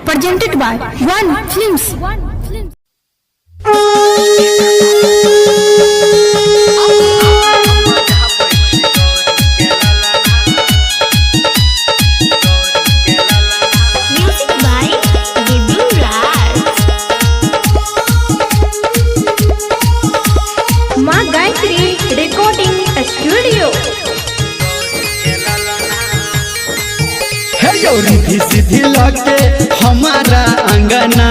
presented by One Films. Music by Vibhu Raj. Ma Gayatri Recording Studio. हे यो रिद्धि सिद्धि लगे हमारा अंगना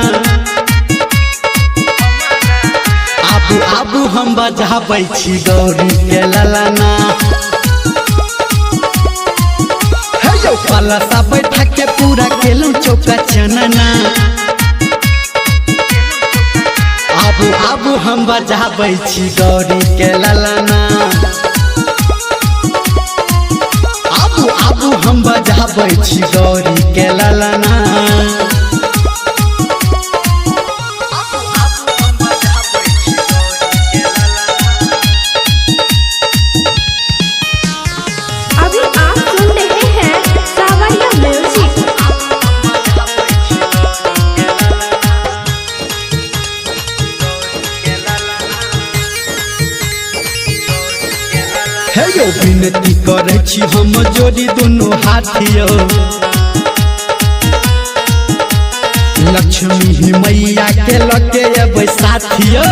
आबू आबू हम बजाबै छी गौरी के ललना। हे यो पलसा बैठा के पूरा केलू चौका चनना आबू आबू हम बजाबै छी गौरी के ललना। आबू हम बजाबै छी गौरी के ललना। अभी आप सुन रहे हैं सावरिया म्यूजिक। हे यो विनती करे छी हम जोड़ी दोनों हाथियो लक्ष्मी मैया के लगे अबै साथियो।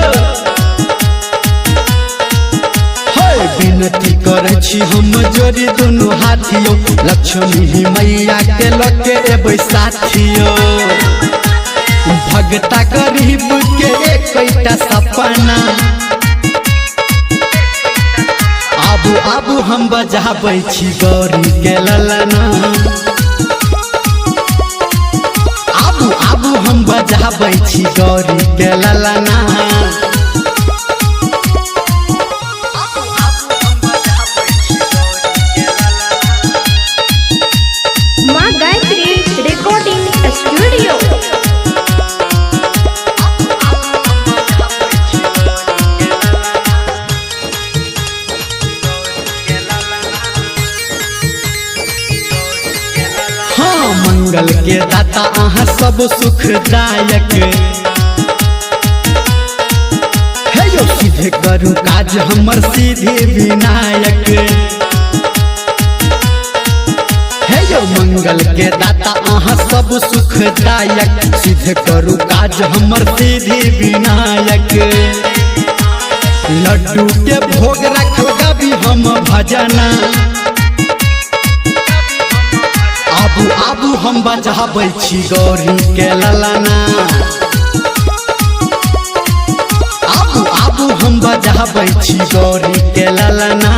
हे विनती करे छी हम जोड़ी दोनों हाथियो लक्ष्मी मैया के लगे अबै साथियो। भगता गरीब के एकैटा सपना आबू आबू हम बजाबै छी गौरी के ललना। आबू आबू हम बजाबै छी गौरी के ललना। Ma Gayatri Recording Studio. हाँ मंगल के दाता अहाँ सब सुखदायक। हे यो सीधे करू काज हमर सीधे विनायक। हे यो मंगल के दाता अहाँ सब सुखदायक सीधे करू काज हमर सीधे विनायक। लड्डू के भोग रखल गाबी हम भजना आबू आबू हम बजाबै छी गौरी के ललना। आबू आबू हम बजाबै छी गौरी के ललना।